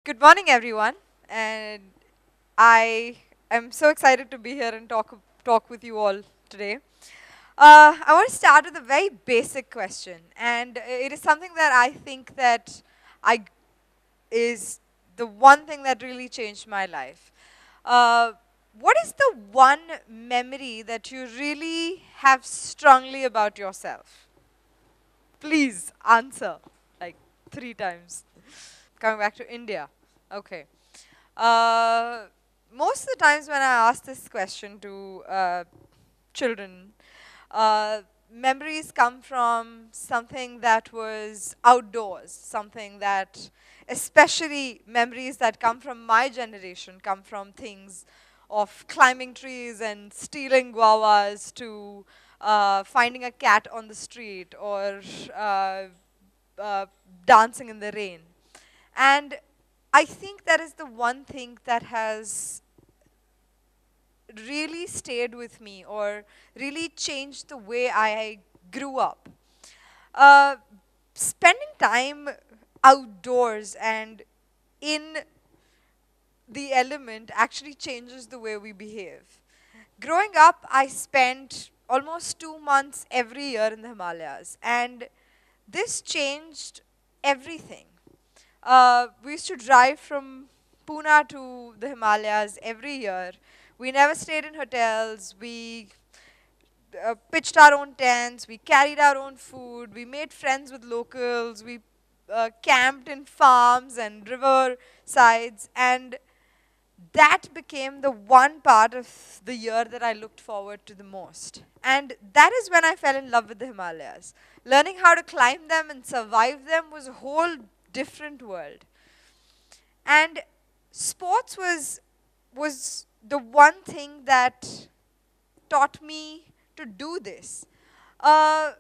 Good morning, everyone, and I am so excited to be here and talk with you all today. I want to start with a very basic question, and it is something that I think that I is the one thing that really changed my life. Uh, what is the one memory that you really have strongly about yourself? Please answer like 3 times. Coming back to India. Okay. Uh, Most of the times when I ask this question to children, memories come from something that was outdoors, something that, especially memories that come from my generation, come from things of climbing trees and stealing guavas to finding a cat on the street or uh, uh, dancing in the rain. And I think that is the one thing that has really stayed with me or really changed the way I grew up. Uh, Spending time outdoors and in the element actually changes the way we behave. Growing up, I spent almost 2 months every year in the Himalayas, and this changed everything. We used to drive from Pune to the Himalayas every year. We never stayed in hotels. We pitched our own tents. We carried our own food. We made friends with locals. We camped in farms and river sides. And that became the one part of the year that I looked forward to the most. And that is when I fell in love with the Himalayas. Learning how to climb them and survive them was a whole different world. And sports was the one thing that taught me to do this. Uh,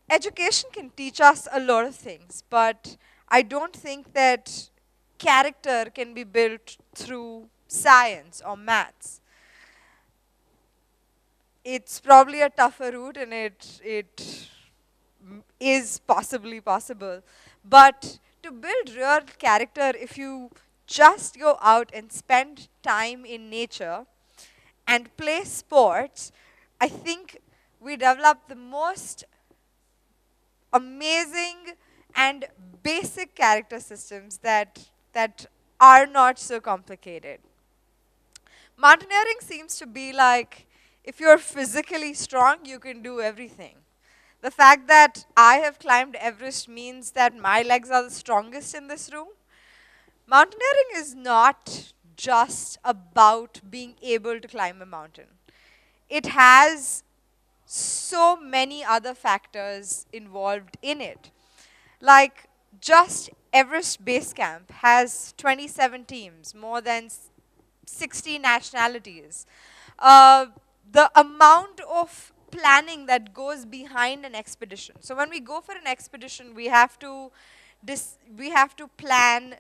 Education can teach us a lot of things, but I don't think that character can be built through science or maths. It's probably a tougher route, and it is possibly possible. But to build real character, if you just go out and spend time in nature and play sports, I think we develop the most amazing and basic character systems that are not so complicated. Mountaineering seems to be like if you're physically strong, you can do everything. The fact that I have climbed Everest means that my legs are the strongest in this room. Mountaineering is not just about being able to climb a mountain. It has so many other factors involved in it. Like just Everest Base Camp has 27 teams, more than 60 nationalities. Uh, the amount of planning that goes behind an expedition. So when we go for an expedition, we have to plan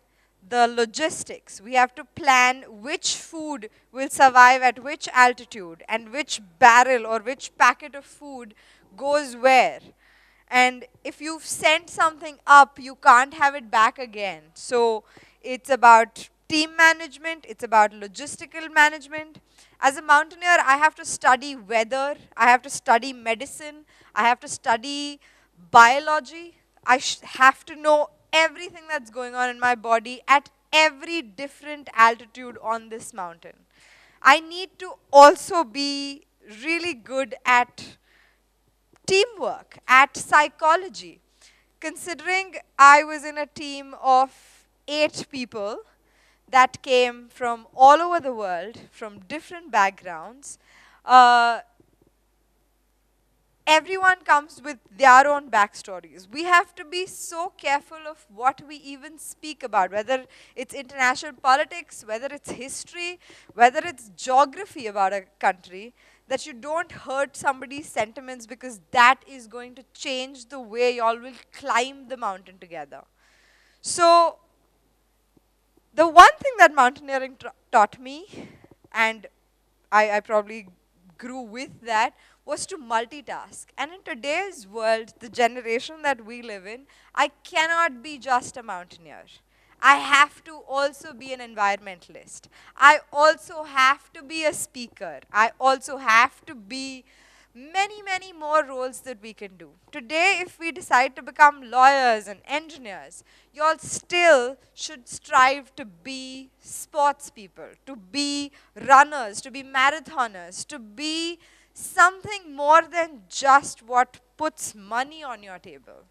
the logistics. We have to plan which food will survive at which altitude and which barrel or which packet of food goes where. And if you've sent something up, you can't have it back again. So it's about team management, it's about logistical management. As a mountaineer, I have to study weather, I have to study medicine, I have to study biology. Have to know everything that's going on in my body at every different altitude on this mountain. I need to also be really good at teamwork, at psychology. Considering I was in a team of 8 people that came from all over the world, from different backgrounds, uh, everyone comes with their own backstories. We have to be so careful of what we even speak about, whether it's international politics, whether it's history, whether it's geography about a country, that you don't hurt somebody's sentiments because that is going to change the way y'all will climb the mountain together. So, the one thing that mountaineering taught me, and I probably grew with that, was to multitask. And in today's world, the generation that we live in, I cannot be just a mountaineer. I have to also be an environmentalist. I also have to be a speaker. I also have to be many, many more roles that we can do. Today, if we decide to become lawyers and engineers, you all still should strive to be sports people, to be runners, to be marathoners, to be something more than just what puts money on your table.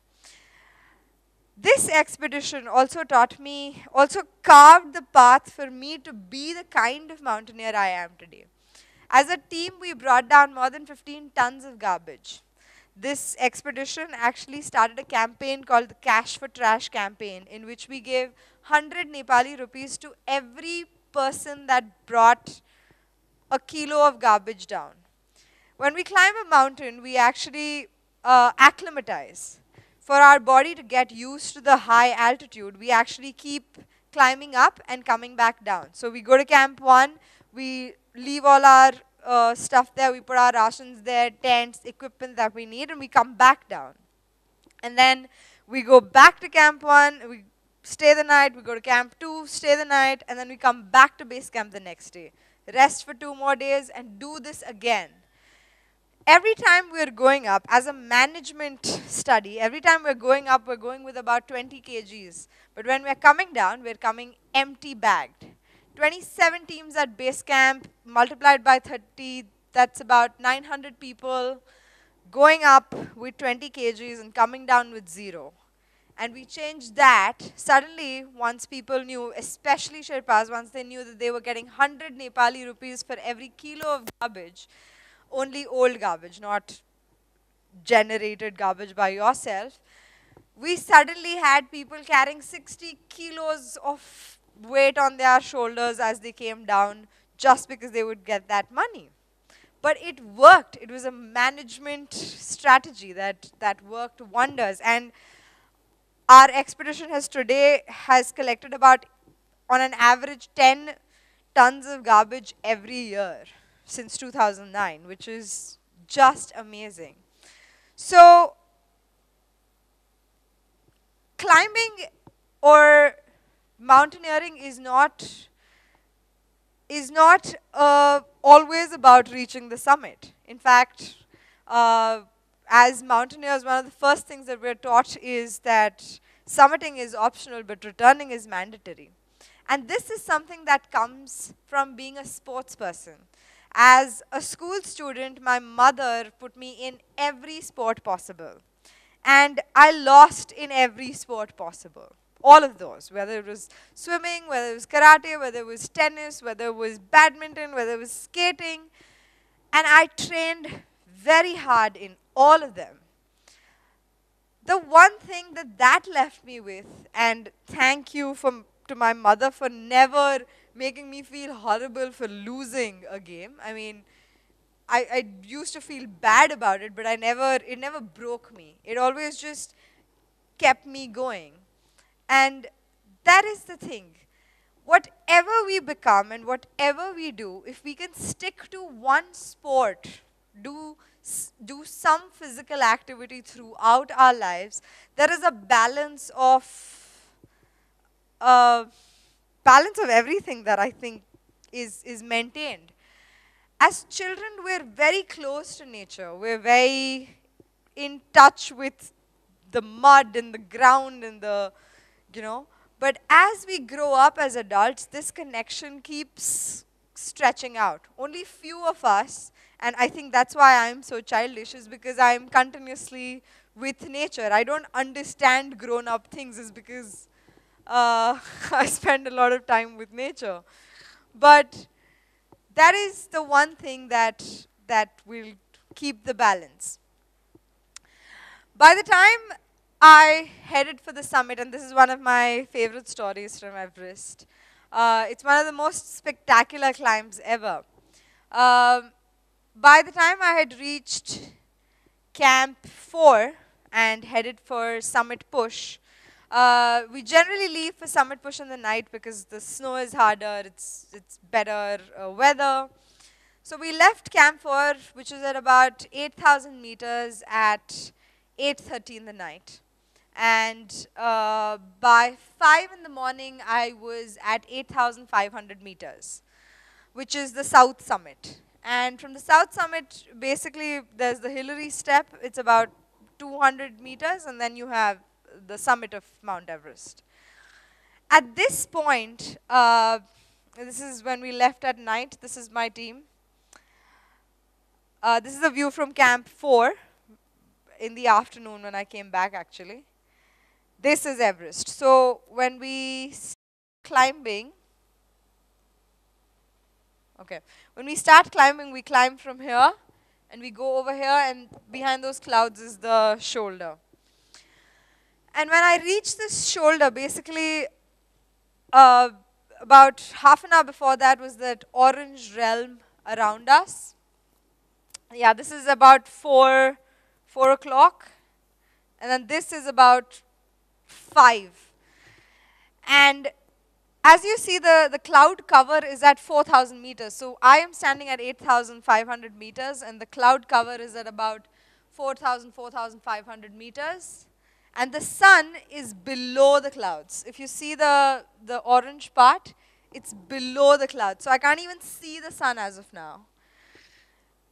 This expedition also taught me, also carved the path for me to be the kind of mountaineer I am today. As a team, we brought down more than 15 tons of garbage. This expedition actually started a campaign called the Cash for Trash campaign, in which we gave 100 Nepali rupees to every person that brought a kilo of garbage down. When we climb a mountain, we actually acclimatize. For our body to get used to the high altitude, we actually keep climbing up and coming back down. So we go to camp 1, we leave all our stuff there, we put our rations there, tents, equipment that we need, and we come back down. And then we go back to camp 1, we stay the night, we go to camp 2, stay the night, and then we come back to base camp the next day. Rest for 2 more days and do this again. Every time we're going up, as a management study, every time we're going up, we're going with about 20 kgs. But when we're coming down, we're coming empty bagged. 27 teams at base camp, multiplied by 30, that's about 900 people going up with 20 kgs and coming down with 0. And we changed that. Suddenly, once people knew, especially Sherpas, once they knew that they were getting 100 Nepali rupees for every kilo of garbage, only old garbage, not generated garbage by yourself, we suddenly had people carrying 60 kilos of weight on their shoulders as they came down just because they would get that money. But it worked. It was a management strategy that worked wonders. And our expedition has collected about, on an average, 10 tons of garbage every year since 2009, which is just amazing. So, climbing or mountaineering is not always about reaching the summit. In fact, as mountaineers, one of the first things that we're taught is that summiting is optional, but returning is mandatory. And this is something that comes from being a sports person. As a school student, my mother put me in every sport possible. And I lost in every sport possible. All of those, whether it was swimming, whether it was karate, whether it was tennis, whether it was badminton, whether it was skating. And I trained very hard in all of them. The one thing that left me with, and thank you to my mother for never making me feel horrible for losing a game. I mean, I used to feel bad about it, but it never broke me. It always just kept me going. And that is the thing. Whatever we become and whatever we do, if we can stick to one sport, do some physical activity throughout our lives, there is a balance of everything that I think is maintained. As children, we're very close to nature. We're very in touch with the mud and the ground and but as we grow up as adults, this connection keeps stretching out. Only few of us, and I think that's why I'm so childish, is because I'm continuously with nature. I don't understand grown-up things is because I spend a lot of time with nature. But that is the one thing that will keep the balance. By the time I headed for the summit, and this is one of my favorite stories from Everest. It's one of the most spectacular climbs ever. By the time I had reached Camp 4 and headed for Summit Push, we generally leave for Summit Push in the night because the snow is harder, it's better weather. So we left Camp 4, which is at about 8,000 meters at 8:30 in the night. And by 5 in the morning, I was at 8,500 meters, which is the south summit. And from the south summit, basically, there's the Hillary Step. It's about 200 meters, and then you have the summit of Mount Everest. At this point, this is when we left at night. This is my team. This is a view from Camp 4 in the afternoon when I came back, actually. This is Everest. So when we climbing, okay, when we start climbing, we climb from here, and we go over here, and behind those clouds is the shoulder. And when I reach this shoulder, basically, about half an hour before that was that orange realm around us. Yeah, this is about 4 o'clock. And then this is about 5. And as you see, the cloud cover is at 4,000 meters. So I am standing at 8,500 meters, and the cloud cover is at about 4,500 meters. And the sun is below the clouds. If you see the orange part, it's below the clouds. So I can't even see the sun as of now.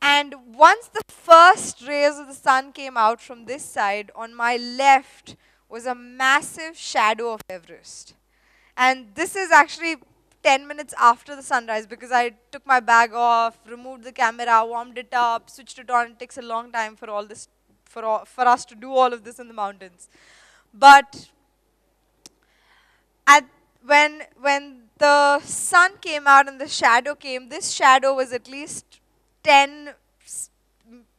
And once the first rays of the sun came out from this side, on my left was a massive shadow of Everest. And this is actually 10 minutes after the sunrise, because I took my bag off, removed the camera, warmed it up, switched it on. It takes a long time for all this, for us to do all of this in the mountains. But when the sun came out and the shadow came, this shadow was at least 10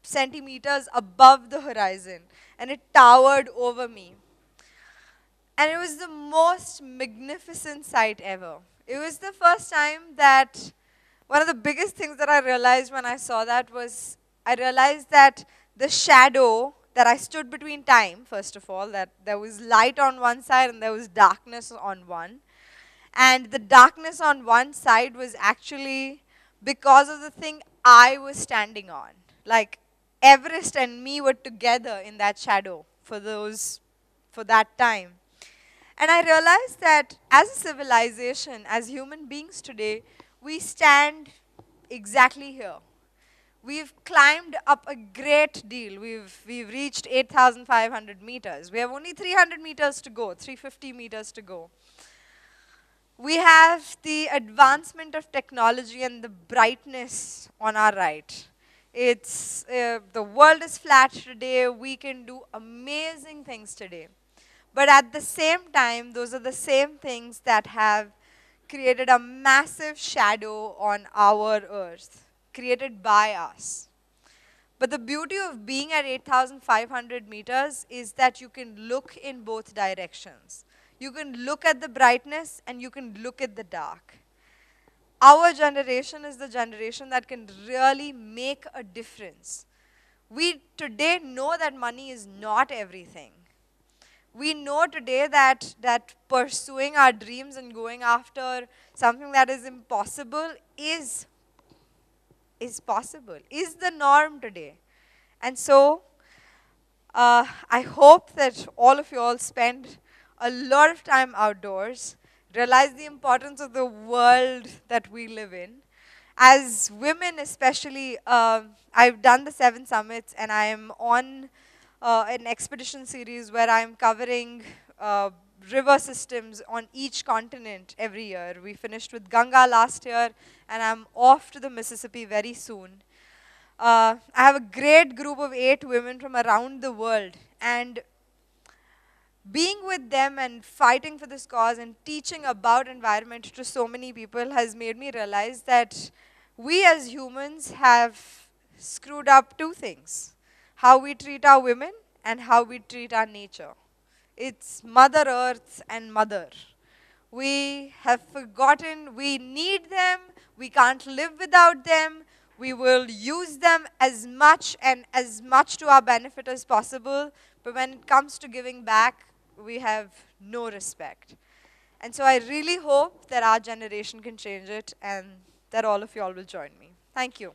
centimeters above the horizon, and it towered over me. And it was the most magnificent sight ever. It was the first time that one of the biggest things that I realized when I saw that was, I realized that the shadow that I stood between time, first of all, that there was light on one side and there was darkness on one. And the darkness on one side was actually because of the thing I was standing on. Like, Everest and me were together in that shadow for that time. And I realized that as a civilization, as human beings today, we stand exactly here. We've climbed up a great deal. We've reached 8,500 meters. We have only 300 meters to go, 350 meters to go. We have the advancement of technology and the brightness on our right. It's, the world is flat today. We can do amazing things today. But at the same time, those are the same things that have created a massive shadow on our earth, created by us. But the beauty of being at 8,500 meters is that you can look in both directions. You can look at the brightness and you can look at the dark. Our generation is the generation that can really make a difference. We today know that money is not everything. We know today that pursuing our dreams and going after something that is impossible is possible, is the norm today. And so, I hope that all of you all spend a lot of time outdoors, realize the importance of the world that we live in. As women especially, I've done the 7 summits, and I am on an expedition series where I'm covering river systems on each continent every year. We finished with Ganga last year, and I'm off to the Mississippi very soon. I have a great group of 8 women from around the world, and being with them and fighting for this cause and teaching about environment to so many people has made me realize that we as humans have screwed up 2 things: how we treat our women and how we treat our nature. It's Mother Earth and Mother. We have forgotten we need them, we can't live without them, we will use them as much to our benefit as possible, but when it comes to giving back, we have no respect. And so I really hope that our generation can change it and that all of you all will join me. Thank you.